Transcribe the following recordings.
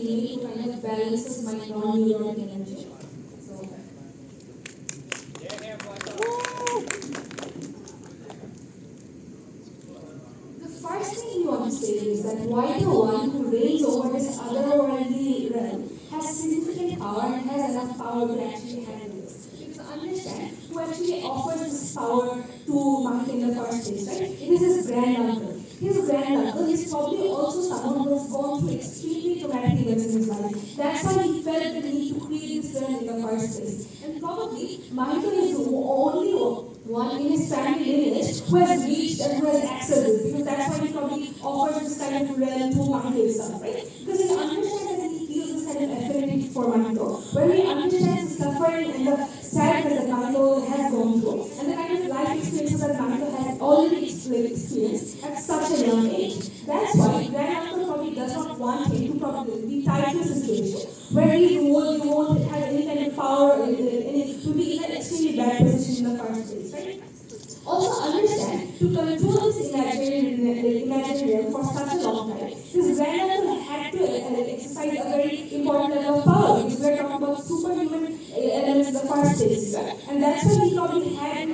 teammate who kind of balances my non-neurotic energy. So, the first thing we want to say is that why the one who reigns over this otherworldly realm has significant power and has enough power to actually handle this. Because understand who actually offers this power to Mahit in the first place, right? It is his granduncle. His granduncle is probably also someone who has gone through extremely traumatic events in his life. That's why he felt the need to create this realm in the first place. And probably Mahito is the only one in his family lineage who has reached and who has accessed this, because that's why he probably offers this kind of realm to Mahito himself, right? Because he understands and he feels this kind of affinity for Mahito, where he understands the suffering and the sadness that Mahito has gone through, and the kind of life experiences that Mahito has already experienced at such a young age. That's why granduncle probably does not want him to probably be tied to a situation where he won't have any kind of power to be in an extremely bad position in the first place, right? Also understand, to control this imaginary realm for such a long time, his granduncle had to exercise a very important level of power, because we are talking about superhuman elements in the first place, right? And that's why he probably had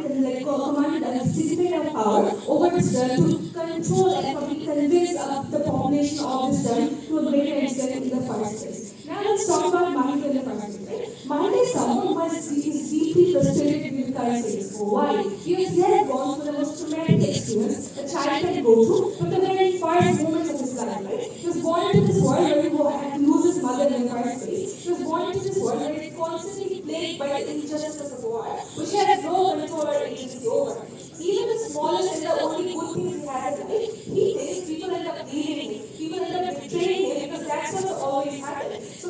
commanded a significant of power over this realm to control and probably convince the population of this realm to a greater extent in the first place. Now let's talk about Mahito in the first place, right? Mahito is someone who is deeply frustrated with the current status quo. Why? Because he has gone through the most traumatic experience a child can go through from the very first moments of his life, right? He was born into this world where he had to lose his mother in the first place. He was born into this world where he is constantly plagued by the injustices of war, which he has no control or agency over. Even the smallest and the only good things he has in life, he thinks people end up leaving him, people end up betraying him, because that's what always happens. So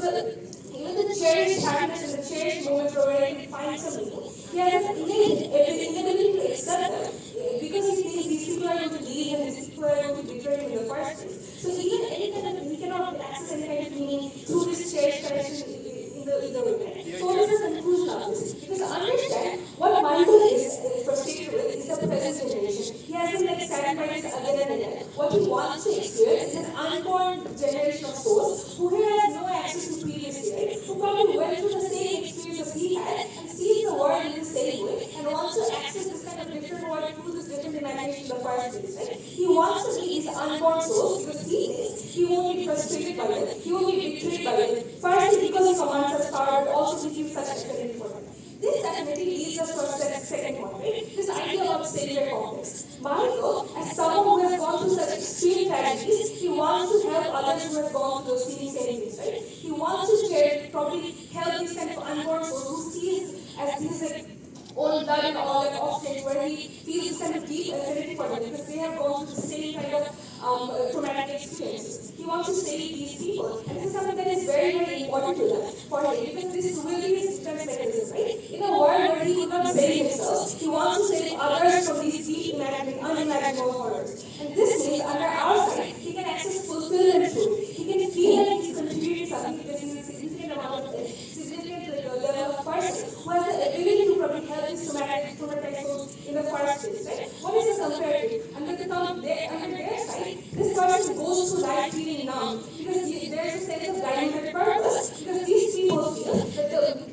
even the cherished happiness and the cherished moments where he can find some meaning, he has an innate inability to accept them, because he thinks these people are going to leave and these people are going to betray him in the first place. So even any kind of, he cannot access any kind of meaning through this cherished connection in the way. So what is the conclusion of this? Because understand what Michael is frustrated with is the present generation. He has been sacrificed again and again. What he wants to experience is an unborn generation of souls who has no access to previous years, who probably went through the same experience as he had and sees the world in the same way and wants to access this kind of different world through this different imagination in the first place, right? He wants to be these unborn souls because he thinks he won't be frustrated by them, he won't be betrayed by them. Firstly, because he commands such power, but also he feels such affinity for them. This definitely leads us to our second point, right? This idea about savior complex. Mahito, as someone who has gone through such extreme tragedies, he wants to help others who have gone through those same things, right? He wants to probably help these kind of unborn souls who sees as these old blood and all that offspring, where he feels this kind of deep affinity for them because they have gone through the same kind of traumatic experiences. He wants to save these people, and this is something that is very, very important to them for him, because this will be his defense mechanism, right? In a world where he could not save himself, he wants to save others from these deep, unimaginable horrors. And this means, under our side, he can access fulfillment through it. He can feel that he's contributing something because he's a significant amount of significant level of person who has the ability to probably help these traumatized souls in the first place, right? What is the comparative? Under their side, this person goes through life feeling numb because there is a sense of diluted purpose, because these people feel that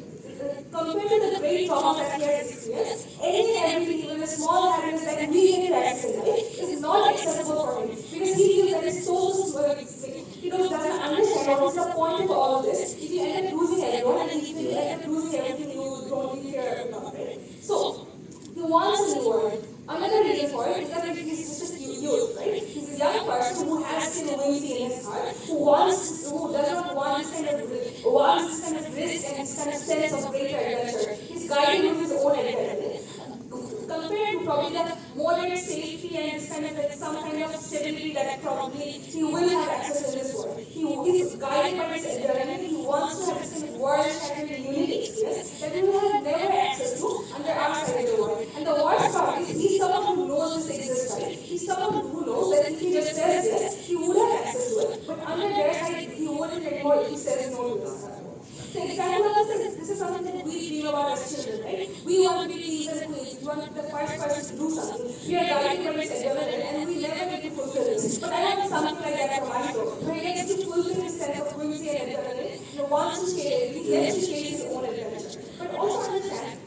compared to the great trauma that he has experienced, any and everything, even a small happiness that we get to access in life, is not accessible for him, because he feels that it's so he doesn't understand what is the point of all of this if you end up losing everyone, and if you end up losing everything you don't really care about, right? So, he wants a new world. Another reason for it is that he's just a youth, right? He's a young person who has still whimsy in his heart, who does not want this kind of risk and this kind of sense of greater adventure. He's guided with his own adrenaline. Compared to probably the moderate safety and this kind of some kind of stability that probably he will have access in this world. He is guided by his adrenaline. He wants to have this kind of world-shattering, unique experience that we will have never access to under our side of the world. And the worst part is, he's someone who knows this exists, right? He's someone who knows that if he just says yes, he would have access to it. But under their side, he wouldn't anymore if he says no to this. The example of this is something that we dream about as children, right? We want to be kings and queens. We want to be the first person to do something. We are guided by this adrenaline, and we never get to fulfill this. But I want something like that for Mahito, where he gets to fulfill his sense of whimsy and adrenaline he left to chase his own adventure. But also understand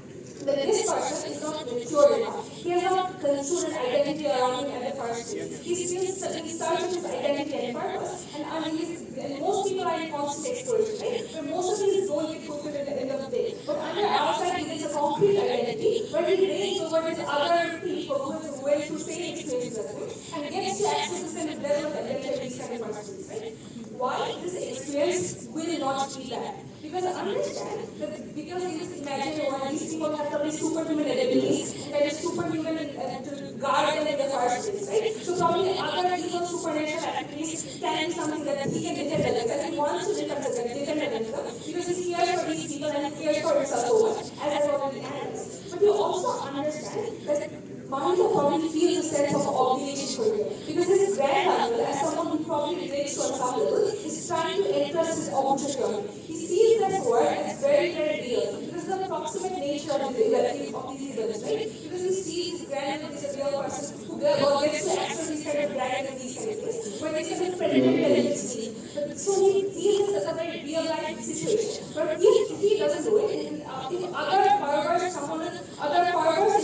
that this person is not mature enough. He has not construed an identity around him at the first place. He's still in search of his identity and purpose. And most people are in constant exploration, right? Where most of these don't get fulfilled at the end of the day. But under outside, he gets a concrete identity where he reigns over his other people who went through same experiences as him and gets to access this kind of level of adventure in these kind of persons, right? Why this experience will not be that? Because understand that because in this imaginary world, these people have probably superhuman abilities and kind of superhuman to guard them in the first place, right? So probably other evil supernatural activities can be something that he can defend against, and he wants to defend against them because he cares for these people and he cares for himself so much, as I've already analyzed. But you also understand that Mahito probably feels a sense of obligation for you because his granduncle, as someone who probably relates to on some level, is trying to entrust his opportunity. He sees this work as very, very real because of the proximate nature of these events, right? Because he sees his granduncle is a real person who gets to access these kind of dragons and these kind of things, where these kind of predatory elements meet. So he sees this as a very real life situation. But if he doesn't do it, if other perverse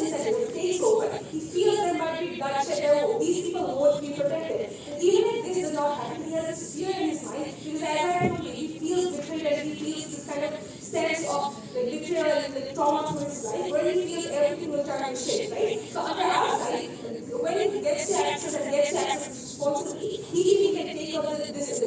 incentive takes over, he feels there might be bloodshed, these people won't be protected. And even if this does not happen, he has this fear in his mind because as I told you, he feels betrayed and he feels this kind of sense of betrayal and trauma through his life where he feels everything will turn to shit, right? So under our side, when he gets to access responsibility, he even can take up this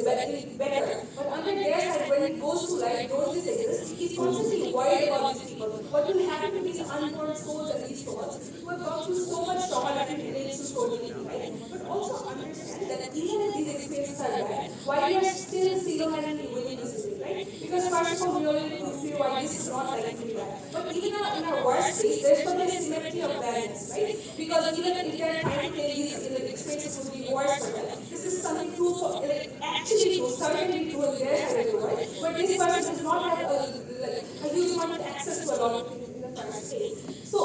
better. But under their side, when he goes through life, knows this exists, he's constantly worried about these people. What will happen to these unborn souls and these souls who have gone through so much trauma that it relates to so deeply, right? But also understand that even if these experiences are bad, why we are still single-handedly winning this debate, right? Because first of all, we already proved to you why this is not likely to be bad. But even in our worst case, there's probably a symmetry of badness, right? Because even if they're trying to claim these experiences would be worse for them, this is something true for, actually true, certainly true in their side of the world, but this person does not have a huge amount of access to a lot of things in the first place. So,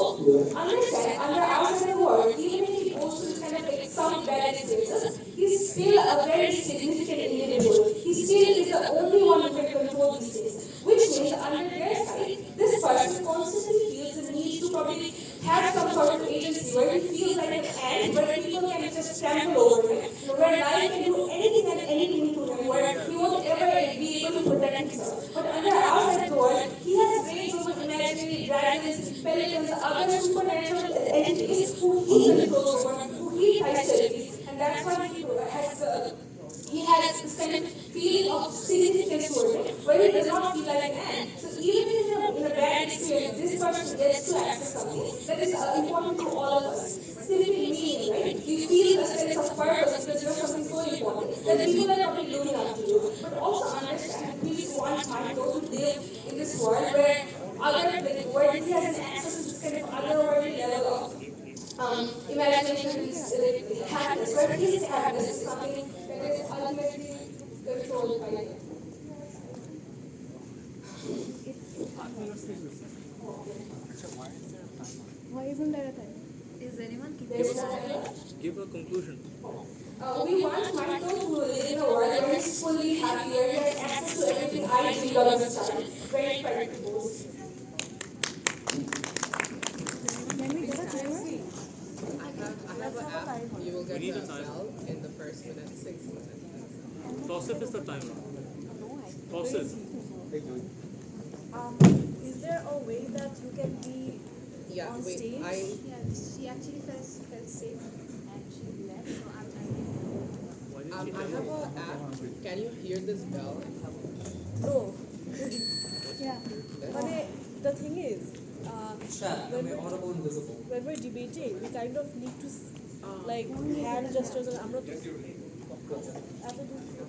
understand, under our side of the world, even if he goes through this kind of some bad experiences, he's still a very significant individual. He still is the only one who can control these things. Which means, under their side, this person constantly feels the need to probably have some sort of agency where he feels like an ant, where people can just trample over him, where life can do anything and anything to him, where he won't ever be able to protect himself. But under our side of the world, he has reigns over imaginary dragons, pelicans, other supernatural entities who he controls over, who he tries to appease, and that's why he has this kind of feeling of significance towards him, where he does not feel like an ant. So even in a bad experience, this person gets to access something that is important to all of us. Simply meaning, right? We feel a sense of purpose because you're something so important that people are probably looking up to you. But also understand that we want Mahito to live in this world where where he has an access to this kind of otherworldly level of imagination and happiness, where his happiness is something that is ultimately controlled by him. Why isn't there a time? Is anyone There's no timer. Give a conclusion. We want Mahito to live in a world where he's fully happy, where he has access to everything I dreamed of as a child. Very practical goals. Can we get a timer? I have an app. You will get We need the a timer. cell in the first minute, 6 minutes. Tousif is the timer. Tousif. Is there a way that you can be Yeah, on wait. stage? Yeah, she actually felt safe and she left, so I'm trying Why did I she have tell you? an app. Can you hear this bell? No. Yeah. But the thing is, when we're debating, we kind of need to like hand gestures and আমরা তো এত দূর থেকে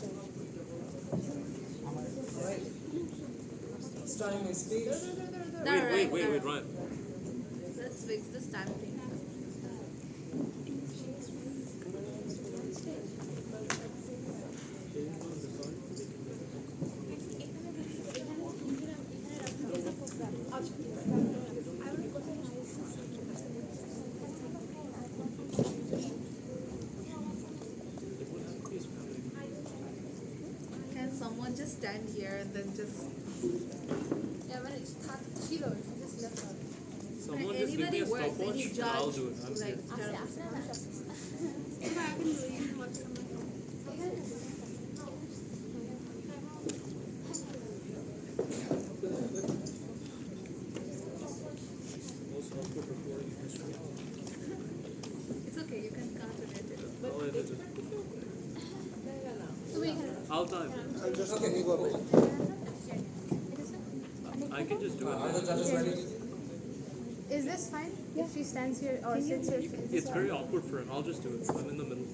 Alright. Starting my speech. Wait, Ryan. Let's fix this time thing. Can someone just stand here and then just. Yeah, but it's not. She just left her. Someone just give me a stopwatch and I'll do it. I'm Like, here. Most awkward recording in history. it's okay, you can count on it. I'll edit it. So wait, I'll time. Okay, go ahead. I can just do Are the it. judges ready? is this fine? If she stands here or sits here? It's very awkward for him. I'll just do it. I'm in the middle.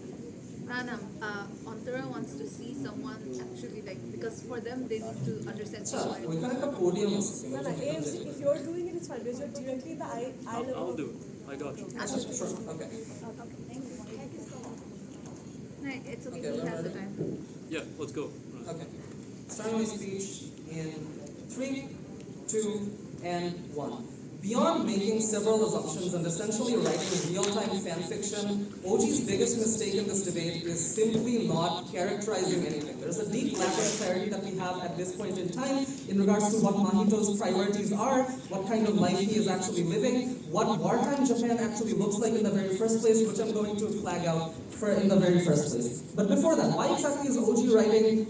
Antara wants to see someone actually because for them they need to understand Sure, someone. we can have a podium. AMC, if you're doing it, it's fine because you're directly in the eye level. I'll do it. I got you. Sure, okay. No, it's okay, Okay, he has the time. Yeah, let's go. Okay. Starting my speech in 3, 2, and 1. Beyond making several assumptions and essentially writing real-time fan fiction, OG's biggest mistake in this debate is simply not characterizing anything. There's a deep lack of clarity that we have at this point in time in regards to what Mahito's priorities are, what kind of life he is actually living, what wartime Japan actually looks like in the very first place, which I'm going to flag out for in the very first place. But before that, why exactly is OG writing,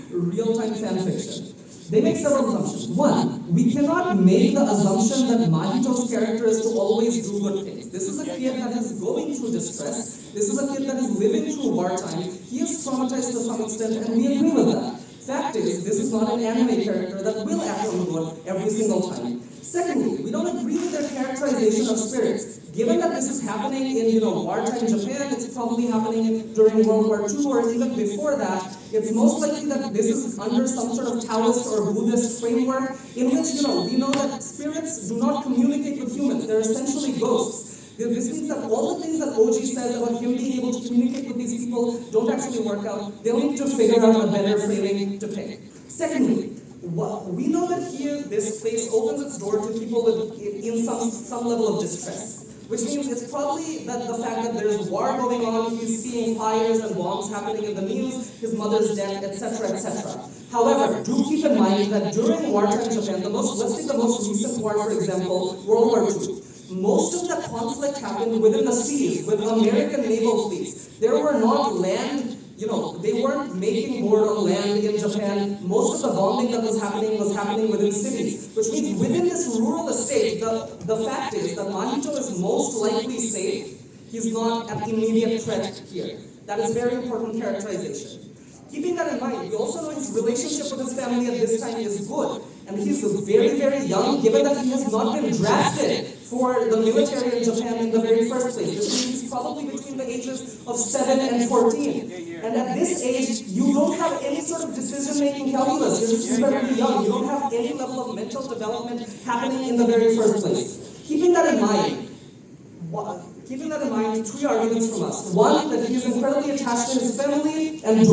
real-time fan fiction? They make several assumptions. One, we cannot make the assumption that Mahito's character is to always do good things. This is a kid that is going through distress. This is a kid that is living through wartime. He is traumatized to some extent, and we agree with that. Fact is, this is not an anime character that will act on good every single time. Secondly, we don't agree with their characterization of spirits. Given that this is happening in, wartime Japan, it's probably happening during World War II or even before that, it's most likely that this is under some sort of Taoist or Buddhist framework in which, we know that spirits do not communicate with humans. They're essentially ghosts. This means that all the things that OG says about him being able to communicate with these people don't actually work out. They'll need to figure out a better framing to pick. Secondly, we know that here, this place opens its door to people in some level of distress. Which means it's probably that the fact that there's war going on, he's seeing fires and bombs happening in the news, his mother's death, etc., etc. However, do keep in mind that during wartime Japan, let's take the most recent war, for example, World War II. Most of the conflict happened within the seas, with American naval fleets. There were not land, they weren't making war on land in Japan. Most of the bombing that was happening within cities. Which means within this rural estate, the fact is that Mahito is most likely safe. He's not at immediate threat here. That is very important characterization. Keeping that in mind, we also know his relationship with his family at this time is good. And he's very, very young, given that he has not been drafted for the military in Japan in the very first place. This means he's probably between the ages of 7 and 14. And at this age, you don't have any sort of decision-making calculus. You're just very young. You don't have any level of mental development happening in the very first place. Keeping that in mind, 3 arguments from us. One, that he is incredibly attached to his family, and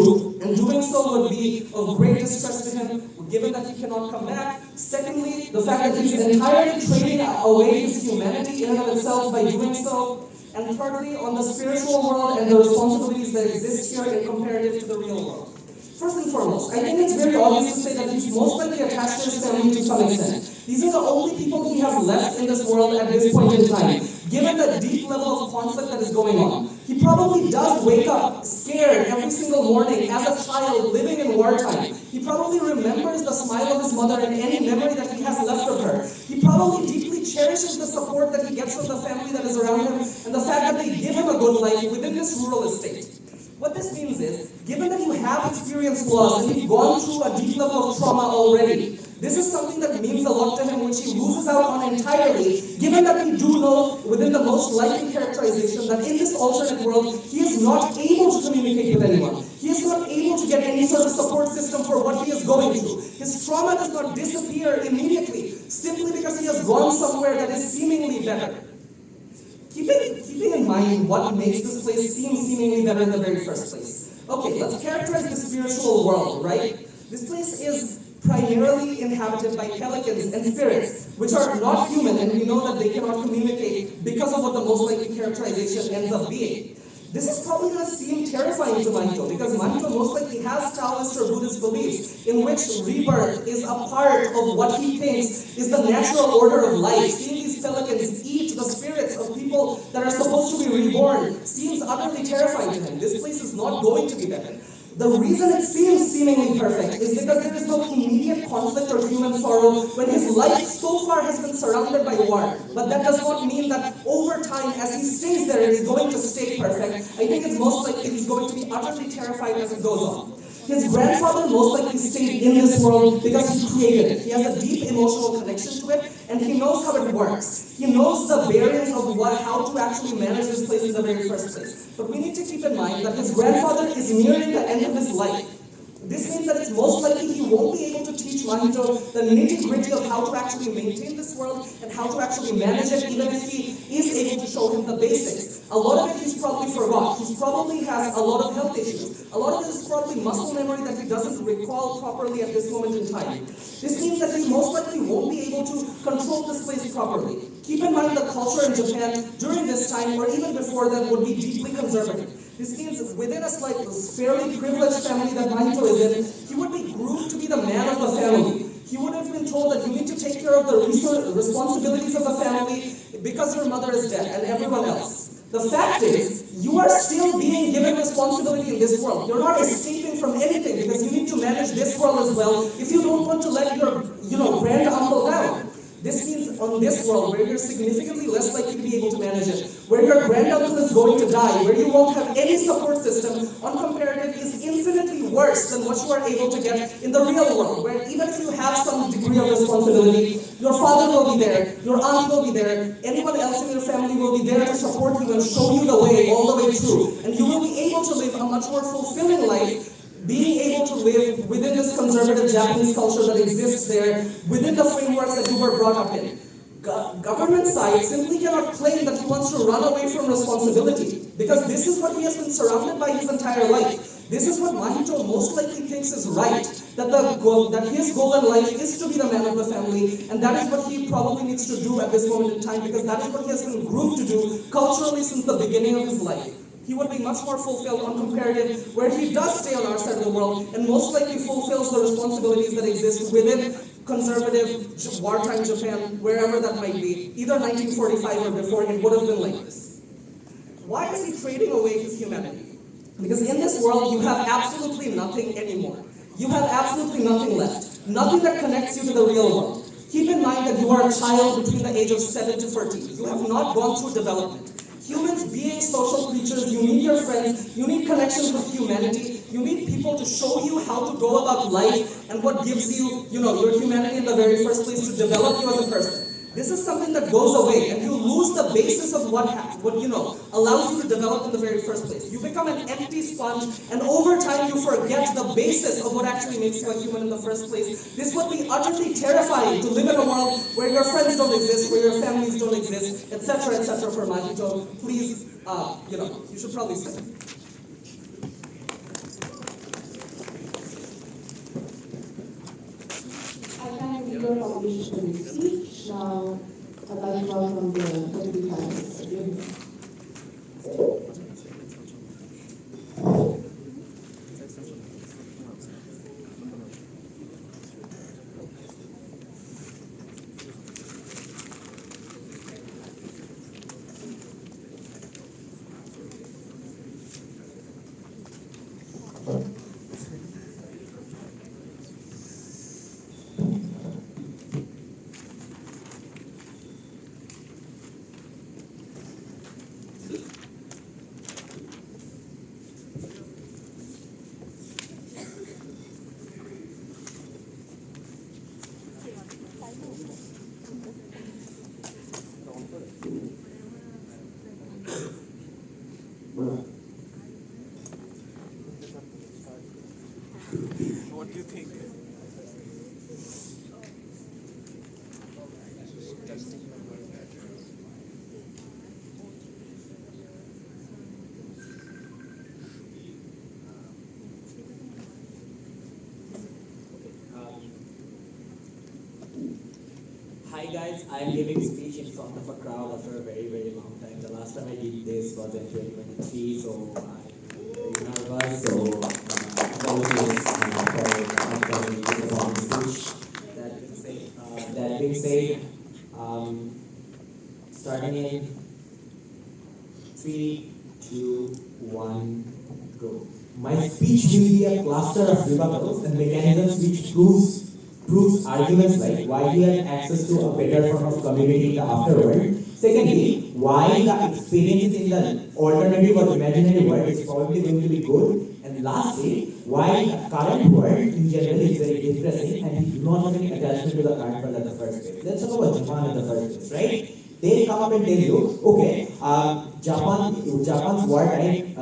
doing so would be of great distress to him, given that he cannot come back. Secondly, the fact that he's entirely trading away his humanity in and of itself by doing so. And thirdly, on the spiritual world and the responsibilities that exist here in comparative to the real world. First and foremost, I think it's very obvious to say that he's most likely attached to his family to some extent. These are the only people he has left in this world at this point in time. Given the deep level of conflict that is going on, he probably does wake up scared every single morning as a child living in wartime. He probably remembers the smile of his mother and any memory that he has left of her. He probably deeply cherishes the support that he gets from the family that is around him and the fact that they give him a good life within this rural estate. What this means is, given that you have experienced loss and you've gone through a deep level of trauma already, this is something that means a lot to him, which he loses out on entirely, given that we do know within the most likely characterization that in this alternate world, he is not able to communicate with anyone. He is not able to get any sort of support system for what he is going through. His trauma does not disappear immediately, simply because he has gone somewhere that is seemingly better. Keeping in mind what makes this place seem seemingly better in the very first place. Okay, let's characterize the spiritual world, right? This place is primarily inhabited by pelicans and spirits, which are not human, and we know that they cannot communicate because of what the most likely characterization ends up being. This is probably going to seem terrifying to Mahito because Mahito most likely has Taoist or Buddhist beliefs in which rebirth is a part of what he thinks is the natural order of life. Seeing these pelicans eat the spirits of people that are supposed to be reborn seems utterly terrifying to him. This place is not going to be better. The reason it seems seemingly perfect is because there is no immediate conflict or human sorrow when his life so far has been surrounded by war. But that does not mean that over time, as he stays there, it is going to stay perfect. I think it's most likely he's going to be utterly terrified as it goes on. His grandfather most likely stayed in this world because he created it. He has a deep emotional connection to it, and he knows how it works. He knows the bearings of how to actually manage this place in the very first place. But we need to keep in mind that his grandfather is nearing the end of his life. This means that it's most likely he won't be able to teach Mahito the nitty-gritty of how to actually maintain this world and how to actually manage it, even if he is able to show him the basics. A lot of it he's probably forgot. He probably has a lot of health issues. A lot of it is probably muscle memory that he doesn't recall properly at this moment in time. This means that he most likely won't be able to control this place properly. Keep in mind the culture in Japan during this time, or even before that, would be deeply conservative. This means within a fairly privileged family that Mahito is in, he would be groomed to be the man of the family. He would have been told that you need to take care of the responsibilities of the family because your mother is dead and everyone else. The fact is, you are still being given responsibility in this world. You're not escaping from anything because you need to manage this world as well if you don't want to let your grand uncle down. This means on this world, where you're significantly less likely to be able to manage it, where your granduncle is going to die, where you won't have any support system, on comparative is infinitely worse than what you are able to get in the real world, where even if you have some degree of responsibility, your father will be there, your aunt will be there, anyone else in your family will be there to support you and show you the way all the way through, and you will be able to live a much more fulfilling life, being able to live within this conservative Japanese culture that exists there, within the frameworks that you were brought up in. Government side simply cannot claim that he wants to run away from responsibility, because this is what he has been surrounded by his entire life. This is what Mahito most likely thinks is right, that his goal in life is to be the man of the family, and that is what he probably needs to do at this moment in time, because that is what he has been groomed to do culturally since the beginning of his life. He would be much more fulfilled on comparative, where he does stay on our side of the world and most likely fulfills the responsibilities that exist within conservative wartime Japan, wherever that might be. Either 1945 or before, it would have been like this. Why is he trading away his humanity? Because in this world, you have absolutely nothing anymore. You have absolutely nothing left. Nothing that connects you to the real world. Keep in mind that you are a child between the age of 7 to 14. You have not gone through development. Humans being social creatures, you need your friends, you need connections with humanity, you need people to show you how to go about life and what gives you, your humanity in the very first place to develop you as a person. This is something that goes away and you lose the basis of what allows you to develop in the very first place. You become an empty sponge and over time you forget the basis of what actually makes you a human in the first place. This would be utterly terrifying to live in a world where your friends don't exist, where your families don't exist, etc. for Mahito. Please, you should probably sit. I thank you for publishing the speech. Now, I'd like to welcome the deputy panelists. What do you think? Hi guys, I'm giving speech in front of a crowd after a very, very long time. The last time I did this was in 2023, so I'm very nervous. So apologies for not coming to the wrong speech. That being said, starting in 3, 2, 1, go. My speech will be a cluster of rebuttals and mechanisms which proves arguments like why we have access to a better form of community in the afterworld. Secondly, why the experiences in the alternative or imaginary world is probably going to be good. And lastly, why the current world in general is very depressing and we do not have any attachment to the current world at the first place. Let's talk about Japan at the first place, right? They come up and tell you, okay, Japan's wartime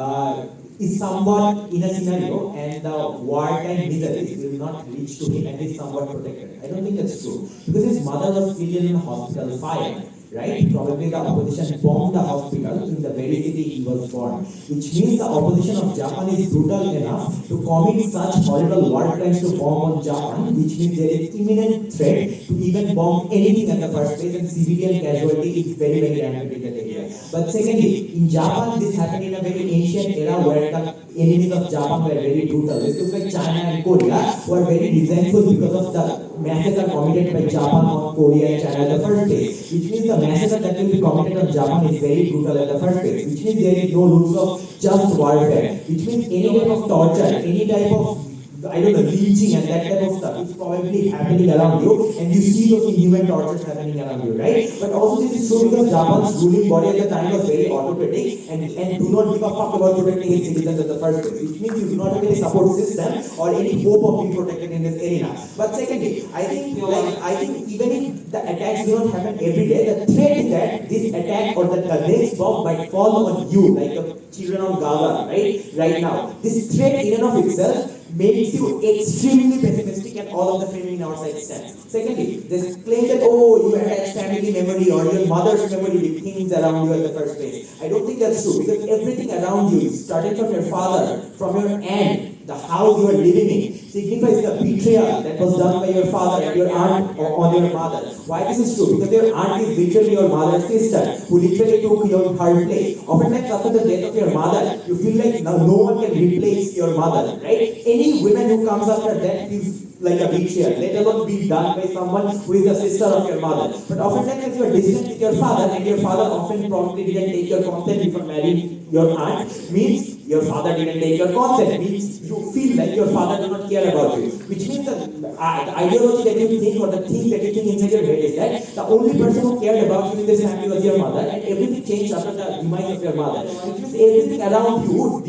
is somewhat in a scenario and the wartime miseries will not reach to him and is somewhat protected. I don't think that's true. Because his mother was killed in a hospital fire, right? Probably the opposition bombed the hospital in the very city he was born. Which means the opposition of Japan is brutal enough to commit such horrible war crimes to bomb on Japan, which means there is imminent threat to even bomb anything at the first place and civilian casualty is very, very rampant in that area. But secondly, in Japan, this happened in a very ancient era where the enemies of Japan were very brutal. This looks like China and Korea who are very resentful because of the massacre committed by Japan on Korea and China at the first place. Which means the massacre that will be committed on Japan is very brutal at the first place. Which means there is no rules of just warfare. Which means any type of torture, any type of lynching and that type of stuff is probably happening around you, and you see those inhuman tortures happening around you, right? But also this is true because Japan's ruling body at the time was very autocratic and do not give a fuck about protecting its citizens at the first place, which means you do not have any support system or any hope of being protected in this arena. But secondly, I think even if the attacks do not happen every day, the threat is that this attack or the next bomb might fall on you, like the children of Gaza, right now. This threat in and of itself makes you extremely pessimistic and all of the framing outside stands. Secondly, this claim that, you attach family memory or your mother's memory with things around you at the first place. I don't think that's true because everything around you, starting from your father, from your aunt, the house you are living in, signifies the betrayal that was done by your father and your aunt on your mother. Why this is true? Because your aunt is literally your mother's sister who literally took your her place. Oftentimes after the death of your mother, you feel like now no one can replace your mother, right? Any woman who comes after that feels like a betrayal, let alone be done by someone who is the sister of your mother. But oftentimes if you are distant with your father and your father often promptly didn't take your consent before marrying your aunt, means your father didn't take your consent, means you feel like your father does not care about you. Which means the ideology that you think or the thing that you think inside your head is that the only person who cared about you in this family was your mother and everything changed after the demise of your mother. Which means everything around you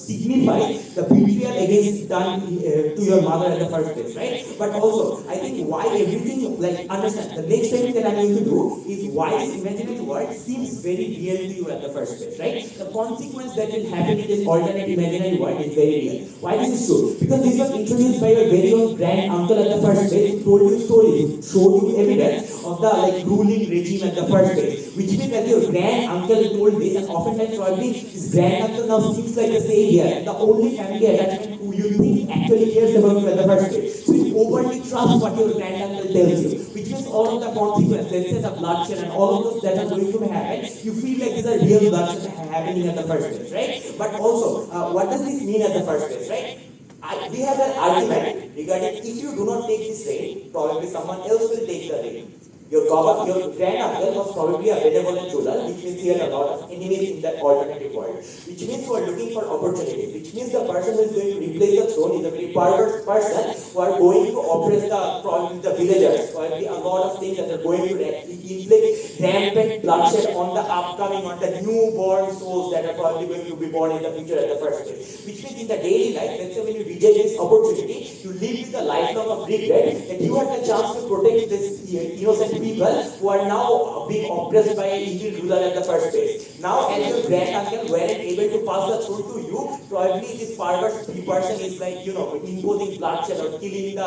signifies the betrayal against done to your mother in the first place, right? But also, I think why everything, understand, the next thing that I'm going to do is why this imaginary world seems very real to you at the first place, right? The consequence that will happen in this alternate imaginary world is very real. Why this is true? Because this was introduced by your very own grand uncle at the first place who told you stories, who showed you evidence of the ruling regime at the first place. Which means that your grand uncle told this, and oftentimes probably this grand uncle now seems like the savior and the only family attachment who you think actually cares about you at the first place. So you overly trust what your grand uncle tells you, which means all of the consequences, let's say the bloodshed and all of those that are going to happen, you feel like these are real bloodshed happening at the first place, right? But also, what does this mean at the first place, right? We have an argument regarding if you do not take this reign, probably someone else will take the reign. Your grand uncle was probably a benevolent ruler, which means he had a lot of enemies in that alternative world. Which means you are looking for opportunities. Which means the person who is going to replace the throne is a very perverse person who are going to oppress the villagers. Probably a lot of things that are going to inflict rampant bloodshed on the upcoming, on the newborn souls that are probably going to be born in the future at the first place. Which means in the daily life, let's say when you reject this opportunity, you live with a lifelong of regret, and you have the chance to protect this innocent people who are now being oppressed by an evil ruler at the first place. Now, as your grand uncle weren't able to pass the throne to you, probably this perverse person is imposing bloodshed or killing the,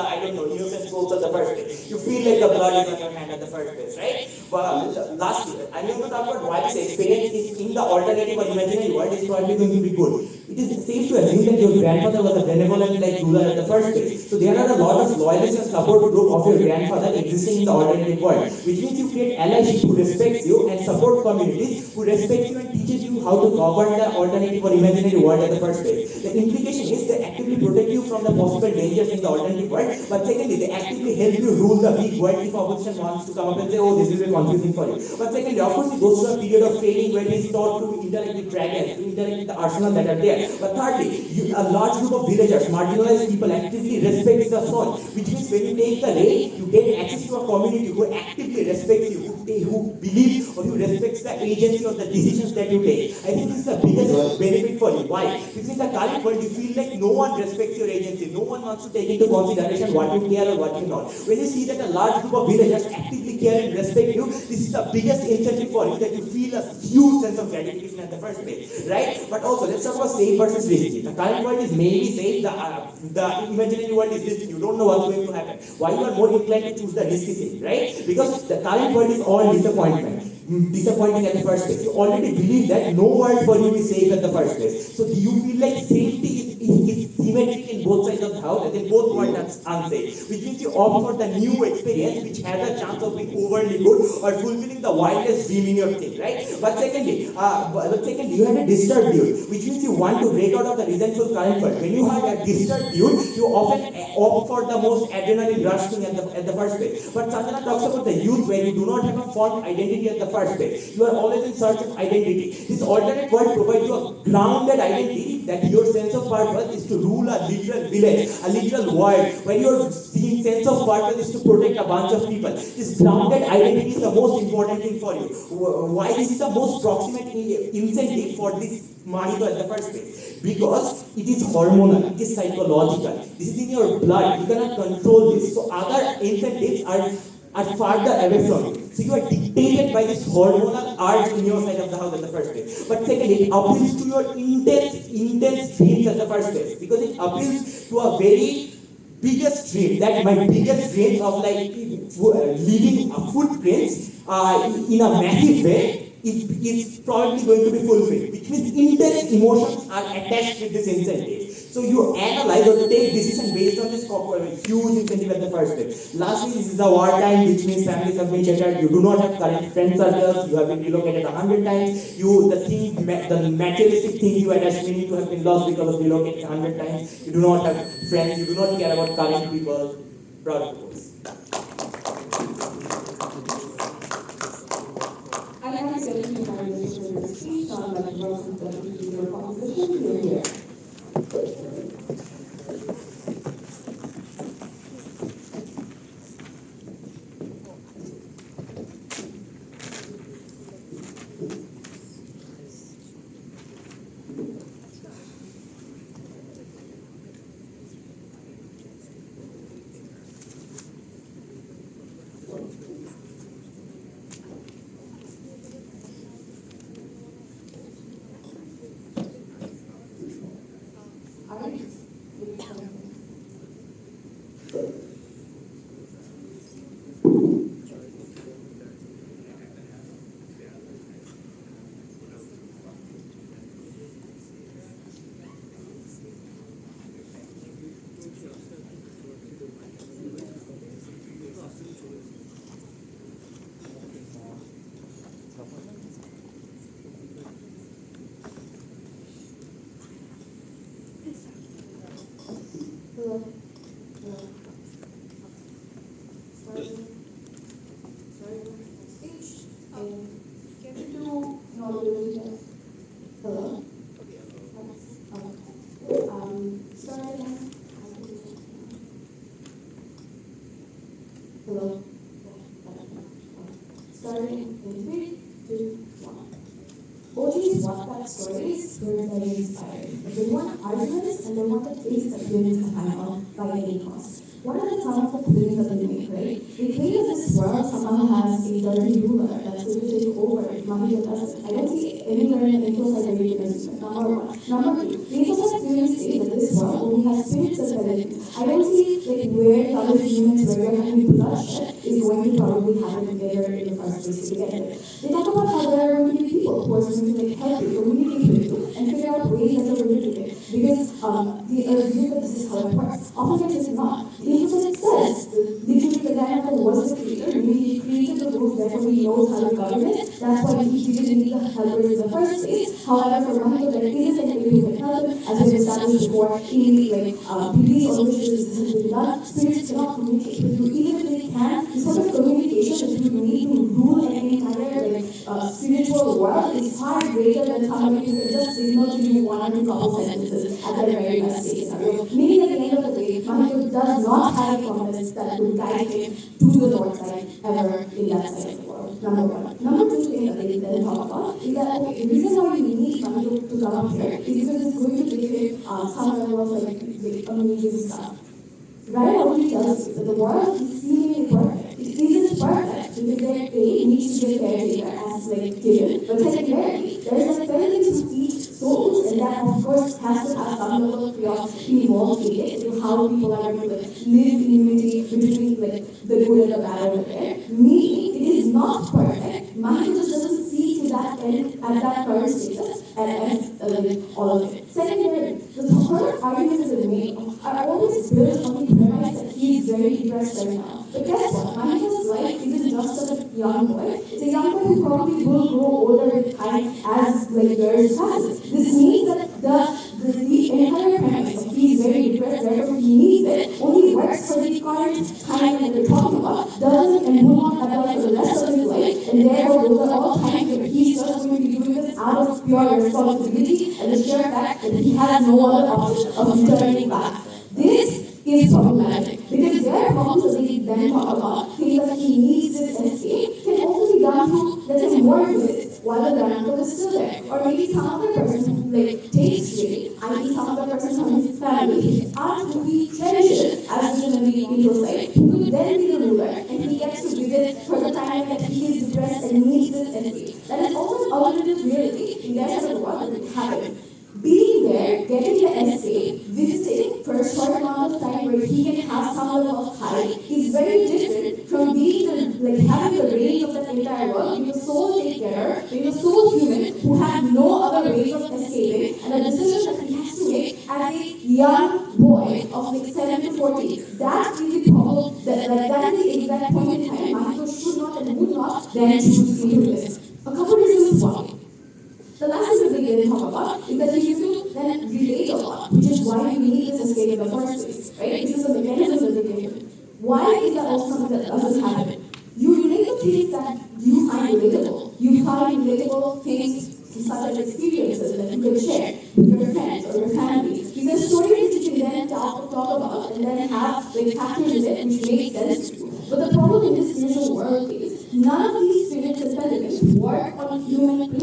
innocent souls at the first place. You feel like the blood is on your hand at the first place, right? But lastly, I'm going to talk about why this experience is in the alternative or imaginary world is probably going to be good. it is safe to assume that your grandfather was a benevolent ruler at the first place. So there are a lot of loyalists and support group of your grandfather existing in the alternative world, which means you create allies who respect you and support communities who respect you and teaches you how to govern the alternative or imaginary world at the first place. The implication is they actively protect you from the possible dangers in the alternative world, but secondly, they actively help you rule the big world if opposition wants to come up and say, oh, this will be confusing for you. But secondly, of course, he goes through a period of training where he is taught to interact with dragons, to interact with the arsenal that are there. But thirdly, a large group of villagers, marginalized people actively respect the soil, which means when you take the raid, you get access to a community who actively respects you, who believes or who respects the agency of the decisions that you take. I think this is the biggest benefit for you. Why? Because in the current world, you feel like no one respects your agency, no one wants to take into consideration what you care or what you not. When you see that a large group of villagers actively care and respect you, this is the biggest incentive for you, that you feel a huge sense of gratification at the first place, right? But also, let's talk about safe versus risky. The current world is mainly safe, the imaginary world is risky. You don't know what's going to happen. Why you are more inclined to choose the risky thing, right? Because the current world is all disappointment. Disappointing at the first place. You already believe that no world for you is safe at the first place. So do you feel like safety is symmetric in both sides of the house, and then both worlds are unsafe, which means you opt for the new experience, which has a chance of being overly good or fulfilling the wildest dream in your thing, right? But secondly, you had a disturbed dude, which means you want to break out of the resentful current world. When you have a disturbed dude, you often opt for the most adrenaline rush thing at the first place. But Sanjana talks about the youth where you do not have a formed identity at the first place. You are always in search of identity. This alternate world provides you a grounded identity, that your sense of purpose is to rule a literal village, a literal world, where your sense of purpose is to protect a bunch of people. This grounded identity is the most important thing for you. Why this is the most proximate incentive for this Mahito at the first place? Because it is hormonal, it is psychological. This is in your blood. You cannot control this. So other incentives are farther away from you. So you are dictated by this hormonal urge in your side of the house at the first place. But secondly, it appeals to your intense dreams at the first place. Because it appeals to a very biggest dream, that my biggest dreams of leaving footprints in a massive way is probably going to be fulfilled, which means intense emotions are attached with this incentive. So you analyze or take decisions based on this huge incentive at the first place. Lastly, this is the wartime, which means families have been shattered. You do not have current friend circles. You have been relocated 100 times. The materialistic thing you attach meaning to have been lost because of relocating 100 times. You do not have friends. You do not care about current people. Proud of course. I have 75 minutes for this speech. I'd like to welcome the people proposition who are here. Areez. Hello. Starting speech. Can you do knowledge test? Hello. Starting. Hello. Starting in 3, 2, 1. OG's WhatsApp stories were very inspiring. They want arguments and they want a face that wins the final by any cost. what are some of the claims that they make, right? They claim that this world somehow has a dirty ruler that's going to take over if money doesn't. I don't see anywhere in the infosite agreement, number one. Number two, the infosite clearly states that this world only has spirits and abilities. I don't see where the other humans where you're having bloodshed is going to probably happen there in the first place to begin with. They talk about how there are going to be people who are going to help you, communicate with you, and figure out ways that you're going to do it. Because the view that this is how it works. Oftentimes it's not. The infosite says, literally the guy that was the creator, he created the rules, therefore he knows how to govern it. That's why he didn't need the helpers in the first place. However, for Mahito, there isn't anybody who can help him, as we established before, in the beliefs on which this has been done. Spirits cannot communicate with you, even if they can. The sort of communication that you need to rule an entire spiritual world is far greater than somebody who can just signal to you one or two couple sentences at the very best case scenario. Meaning at the end of the day, Mahito does not have a compass that will guide him to the north side ever in that side of the world. Number one. Number two thing that they then talk about is that the reason why you need Mahito to come up here is because it's going to give him some level of amazing stuff. Raihan already tells you that the world is seemingly perfect. It isn't perfect because their A needs to be a caretaker as given. But secondarily, there is a benefit to each souls, and that of course has to have some level of curiosity involved in it, in how people are going to live in unity between the good and the bad over there. Meaning, it is not perfect. Mahito just doesn't see to that end at that current status and all of it. Secondarily, the third argument that they make are always built on the premise that he is very depressed right now. But guess what? Mahito's life isn't just a young boy. It's a young boy who probably will grow older with time as years passes. This means that the entire premise of he is very depressed, therefore he needs it, only works for the current time that we're talking about, doesn't and will not apply for the rest of his life, and therefore those are all times where he's just going to be doing this out of pure responsibility and the sheer fact that he has no other option of returning back. This is problematic because their problems that they then talk about, things that he needs this escape, can also be done through, let's say, more visits while the grandmother is still there. Or maybe some other person who takes shade, i.e. some other person from his family, his aunt who he cherishes as written in the side, who could then be the ruler, and he gets to visit for the time that he is depressed and needs this escape. That is also an alternative reality in their side of the world that would happen. Being there, getting the escape, visiting for a short amount of time where he can have some level of high is very different from being having the reins of that entire world, being the sole taker, being the sole human who has no other ways of escaping, and a decision that he has to make as a young boy of 7 to 14. That is the problem, that is the exact point in time Mahito should not and would not then choose to do this. A couple reasons why. The last thing that they didn't talk about is that he used to then relate a lot, which is why you need this escape in the first place, right? This is a mechanism that they give. Why is that also something that doesn't happen? You relate to things that you find relatable. You find relatable things such as experiences that you can share with your friends or your family. These are stories that you can then talk about and then have factors in it which make sense to you. But the problem in this spiritual world is none of these spirits and elements work on human principles.